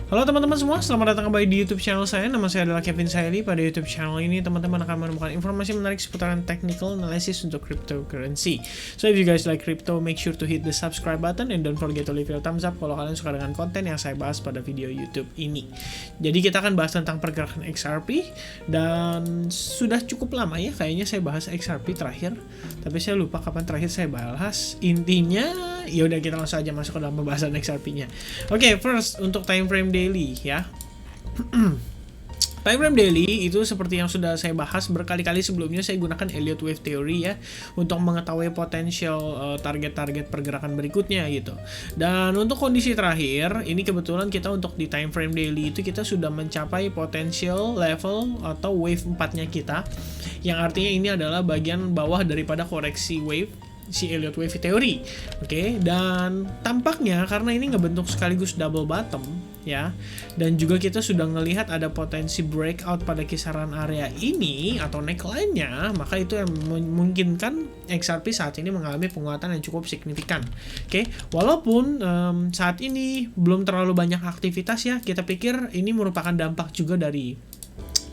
Halo teman-teman semua, selamat datang kembali di YouTube channel saya. Nama saya adalah Kevin Saili. Pada YouTube channel ini, teman-teman akan menemukan informasi menarik seputaran technical analysis untuk cryptocurrency. So if you guys like crypto, make sure to hit the subscribe button and don't forget to leave your thumbs up kalau kalian suka dengan konten yang saya bahas pada video YouTube ini. Jadi kita akan bahas tentang pergerakan XRP, dan sudah cukup lama ya kayaknya saya bahas XRP terakhir, tapi saya lupa kapan terakhir saya bahas. Intinya ya udah, kita langsung aja masuk ke dalam pembahasan XRP-nya. Oke, first untuk time frame daily ya. Time frame daily itu seperti yang sudah saya bahas berkali-kali sebelumnya, saya gunakan Elliott Wave Theory ya untuk mengetahui potensial target-target pergerakan berikutnya gitu. Dan untuk kondisi terakhir ini kebetulan kita untuk di time frame daily itu kita sudah mencapai potensial level atau wave 4-nya kita, yang artinya ini adalah bagian bawah daripada koreksi wave si Elliott Wave Theory. Oke, dan tampaknya karena ini ngebentuk sekaligus double bottom ya, dan juga kita sudah ngelihat ada potensi breakout pada kisaran area ini atau neckline-nya, maka itu yang memungkinkan XRP saat ini mengalami penguatan yang cukup signifikan. Oke, walaupun saat ini belum terlalu banyak aktivitas ya, kita pikir ini merupakan dampak juga dari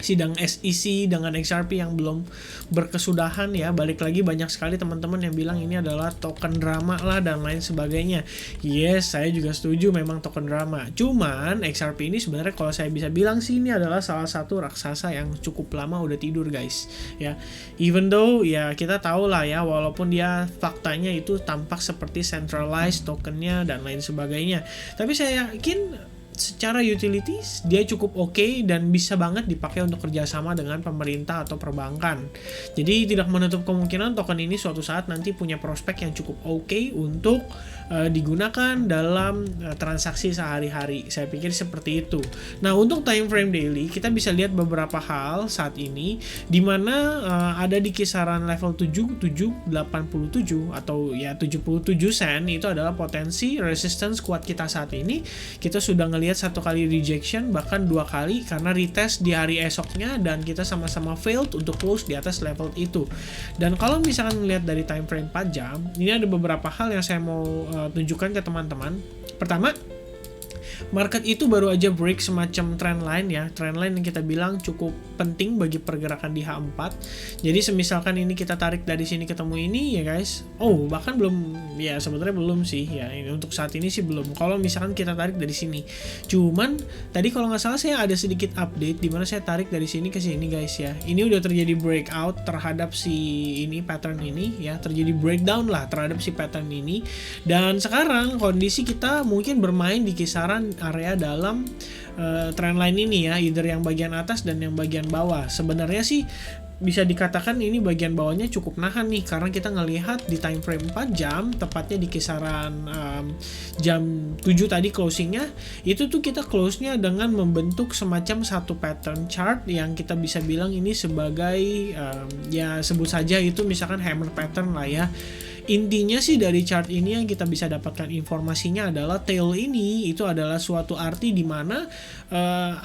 sidang SEC dengan XRP yang belum berkesudahan ya. Balik lagi, banyak sekali teman-teman yang bilang ini adalah token drama lah dan lain sebagainya. Yes, saya juga setuju memang token drama. Cuman XRP ini sebenarnya kalau saya bisa bilang sih ini adalah salah satu raksasa yang cukup lama udah tidur guys ya. Even though ya kita tahu lah ya, walaupun dia faktanya itu tampak seperti centralized tokennya dan lain sebagainya, tapi saya yakin secara utilities dia cukup oke dan bisa banget dipakai untuk kerjasama dengan pemerintah atau perbankan. Jadi tidak menutup kemungkinan token ini suatu saat nanti punya prospek yang cukup oke untuk digunakan dalam transaksi sehari-hari. Saya pikir seperti itu. Nah, untuk time frame daily kita bisa lihat beberapa hal saat ini di mana ada di kisaran level 7787 atau ya 77 sen itu adalah potensi resistance kuat kita saat ini. Kita sudah ngelihat satu kali rejection, bahkan dua kali karena retest di hari esoknya, dan kita sama-sama failed untuk close di atas level itu. Dan kalau misalkan melihat dari time frame 4 jam, ini ada beberapa hal yang saya mau tunjukkan ke teman-teman. Pertama, market itu baru aja break semacam trendline ya, trendline yang kita bilang cukup penting bagi pergerakan di H4. Jadi semisalkan ini kita tarik dari sini ketemu ini ya guys, bahkan belum ya, sebetulnya belum sih ya, ini untuk saat ini sih belum. Kalau misalkan kita tarik dari sini, cuman tadi kalau nggak salah saya ada sedikit update di mana saya tarik dari sini ke sini guys ya. Ini udah terjadi breakout terhadap si ini pattern ini ya, terjadi breakdown lah terhadap si pattern ini, dan sekarang kondisi kita mungkin bermain di kisaran area dalam trendline ini ya, either yang bagian atas dan yang bagian bawah. Sebenarnya sih bisa dikatakan ini bagian bawahnya cukup nahan nih, karena kita ngelihat di time frame 4 jam tepatnya di kisaran jam 7 tadi closingnya itu tuh kita close-nya dengan membentuk semacam satu pattern chart yang kita bisa bilang ini sebagai ya sebut saja itu misalkan hammer pattern lah ya. Intinya sih dari chart ini yang kita bisa dapatkan informasinya adalah tail ini itu adalah suatu arti di mana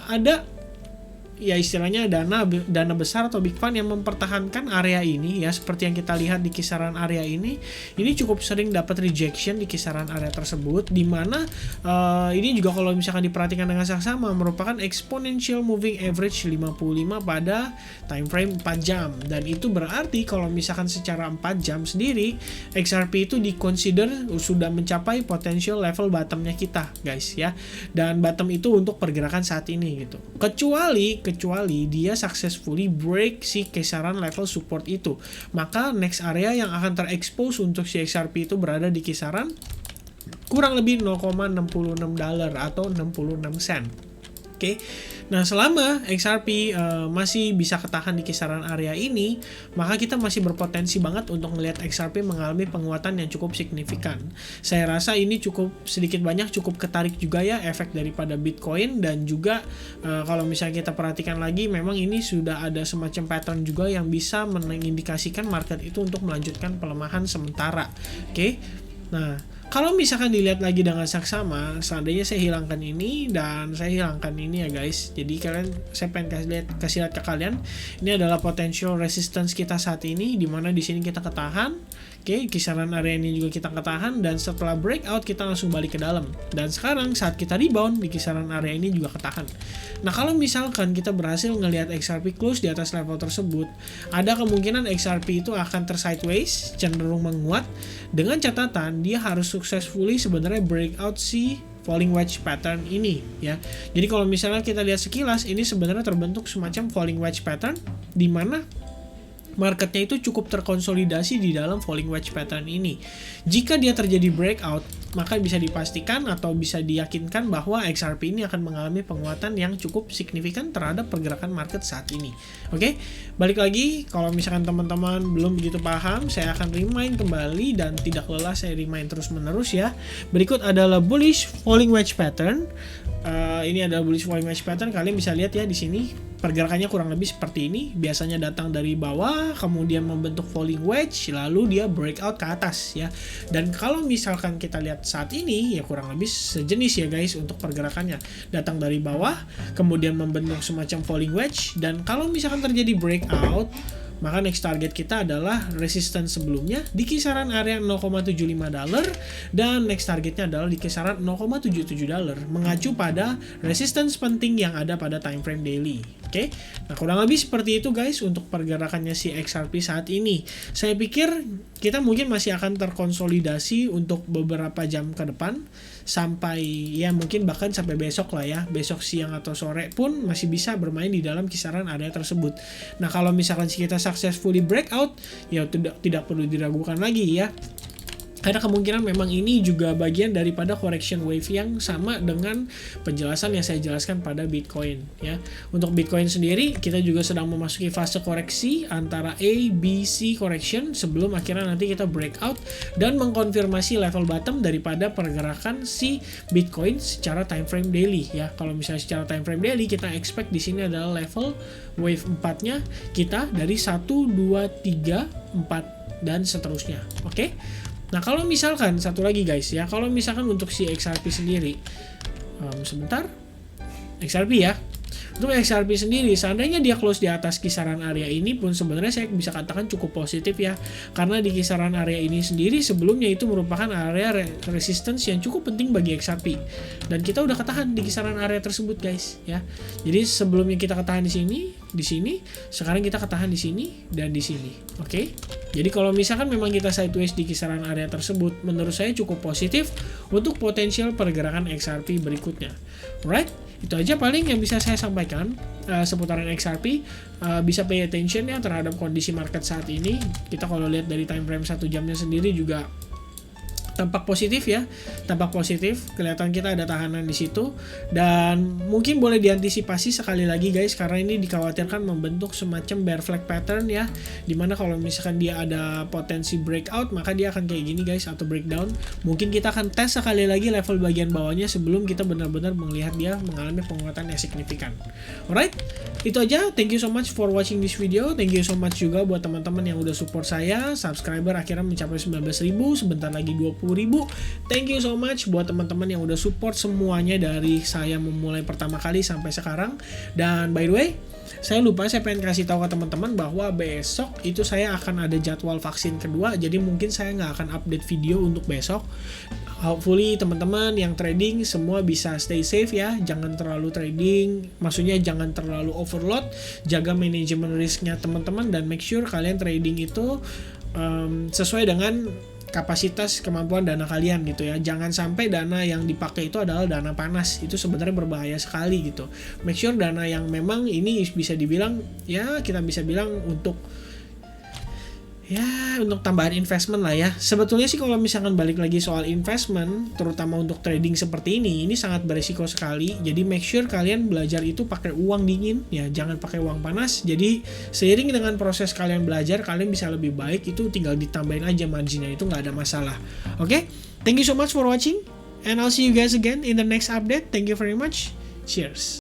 ada ya istilahnya dana besar atau big fund yang mempertahankan area ini ya, seperti yang kita lihat di kisaran area ini cukup sering dapat rejection di kisaran area tersebut, di mana ini juga kalau misalkan diperhatikan dengan saksama merupakan exponential moving average 55 pada time frame 4 jam, dan itu berarti kalau misalkan secara 4 jam sendiri XRP itu diconsider sudah mencapai potential level bottomnya kita guys ya, dan bottom itu untuk pergerakan saat ini gitu, kecuali dia successfully break si kisaran level support itu, maka next area yang akan terekspos untuk si XRP itu berada di kisaran kurang lebih $0.66 atau 66 sen. Oke. Nah, selama XRP masih bisa ketahan di kisaran area ini, maka kita masih berpotensi banget untuk melihat XRP mengalami penguatan yang cukup signifikan. Saya rasa ini cukup sedikit banyak cukup ketarik juga ya efek daripada Bitcoin, dan juga kalau misalnya kita perhatikan lagi memang ini sudah ada semacam pattern juga yang bisa mengindikasikan market itu untuk melanjutkan pelemahan sementara. Oke. Nah, Kalau misalkan dilihat lagi dengan saksama, seandainya saya hilangkan ini dan saya hilangkan ini ya guys. Jadi saya pengen kasih lihat ke kalian, ini adalah potential resistance kita saat ini, dimana di sini kita ketahan. Oke, kisaran area ini juga kita ketahan, dan setelah breakout kita langsung balik ke dalam. Dan sekarang saat kita rebound di kisaran area ini juga ketahan. Nah, kalau misalkan kita berhasil ngelihat XRP close di atas level tersebut, ada kemungkinan XRP itu akan tersideways, cenderung menguat, dengan catatan dia harus successfully sebenarnya breakout si falling wedge pattern ini ya. Jadi kalau misalnya kita lihat sekilas, ini sebenarnya terbentuk semacam falling wedge pattern, di mana marketnya itu cukup terkonsolidasi di dalam falling wedge pattern ini. Jika dia terjadi breakout, maka bisa dipastikan atau bisa diyakinkan bahwa XRP ini akan mengalami penguatan yang cukup signifikan terhadap pergerakan market saat ini. Oke, balik lagi, kalau misalkan teman-teman belum begitu paham, saya akan remind kembali dan tidak lelah saya remind terus menerus ya. Berikut adalah bullish falling wedge pattern. Ini adalah bullish falling wedge pattern. Kalian bisa lihat ya di sini pergerakannya kurang lebih seperti ini. Biasanya datang dari bawah, kemudian membentuk falling wedge, lalu dia breakout ke atas ya. Dan kalau misalkan kita lihat saat ini ya kurang lebih sejenis ya guys untuk pergerakannya. Datang dari bawah, kemudian membentuk semacam falling wedge, dan kalau misalkan terjadi breakout, maka next target kita adalah resistance sebelumnya di kisaran area $0.75, dan next targetnya adalah di kisaran $0.77, mengacu pada resistance penting yang ada pada time frame daily. Oke, nah kurang lebih seperti itu guys untuk pergerakannya si XRP saat ini. Saya pikir kita mungkin masih akan terkonsolidasi untuk beberapa jam ke depan, sampai ya mungkin bahkan sampai besok lah ya, besok siang atau sore pun masih bisa bermain di dalam kisaran area tersebut. Nah, kalau misalkan kita successfully breakout, ya tidak perlu diragukan lagi ya. Ada kemungkinan memang ini juga bagian daripada correction wave yang sama dengan penjelasan yang saya jelaskan pada Bitcoin ya. Untuk Bitcoin sendiri kita juga sedang memasuki fase koreksi antara A, B, C correction sebelum akhirnya nanti kita breakout dan mengkonfirmasi level bottom daripada pergerakan si Bitcoin secara time frame daily ya. Kalau misalnya secara time frame daily kita expect di sini adalah level wave 4-nya kita dari 1, 2, 3, 4 dan seterusnya. Oke? Nah, kalau misalkan satu lagi guys ya, kalau misalkan untuk si XRP sendiri, sebentar, XRP ya, untuk XRP sendiri, seandainya dia close di atas kisaran area ini pun sebenarnya saya bisa katakan cukup positif ya, karena di kisaran area ini sendiri sebelumnya itu merupakan area resistance yang cukup penting bagi XRP, dan kita udah ketahan di kisaran area tersebut guys ya. Jadi sebelumnya kita ketahan di sini, sekarang kita ketahan di sini dan di sini. Oke. Jadi kalau misalkan memang kita sideways di kisaran area tersebut, menurut saya cukup positif untuk potensial pergerakan XRP berikutnya. Right? Itu aja paling yang bisa saya sampaikan seputaran XRP. Bisa pay attention ya terhadap kondisi market saat ini. Kita kalau lihat dari time frame 1 jamnya sendiri juga tampak positif ya, tampak positif. Kelihatan kita ada tahanan di situ, dan mungkin boleh diantisipasi sekali lagi guys, karena ini dikhawatirkan membentuk semacam bear flag pattern ya, dimana kalau misalkan dia ada potensi breakout maka dia akan kayak gini guys, atau breakdown. Mungkin kita akan tes sekali lagi level bagian bawahnya sebelum kita benar-benar melihat dia mengalami penguatan yang signifikan. Alright, itu aja. Thank you so much for watching this video. Thank you so much juga buat teman-teman yang udah support saya. Subscriber akhirnya mencapai 19.000, sebentar lagi 20.000. Thank you so much buat teman-teman yang udah support semuanya dari saya memulai pertama kali sampai sekarang. Dan by the way, saya pengen kasih tahu ke teman-teman bahwa besok itu saya akan ada jadwal vaksin kedua, jadi mungkin saya nggak akan update video untuk besok. Hopefully teman-teman yang trading semua bisa stay safe ya, jangan terlalu trading, maksudnya jangan terlalu overload, jaga manajemen risknya teman-teman, dan make sure kalian trading itu sesuai dengan kapasitas kemampuan dana kalian gitu ya. Jangan sampai dana yang dipakai itu adalah dana panas, itu sebenarnya berbahaya sekali gitu. Make sure dana yang memang ini bisa dibilang ya, kita bisa bilang untuk tambahan investment lah ya. Sebetulnya sih kalau misalkan balik lagi soal investment, terutama untuk trading seperti ini sangat beresiko sekali. Jadi make sure kalian belajar itu pakai uang dingin ya, jangan pakai uang panas. Jadi seiring dengan proses kalian belajar, kalian bisa lebih baik, itu tinggal ditambahin aja marginnya, itu nggak ada masalah. Oke, thank you so much for watching, and I'll see you guys again in the next update. Thank you very much. Cheers.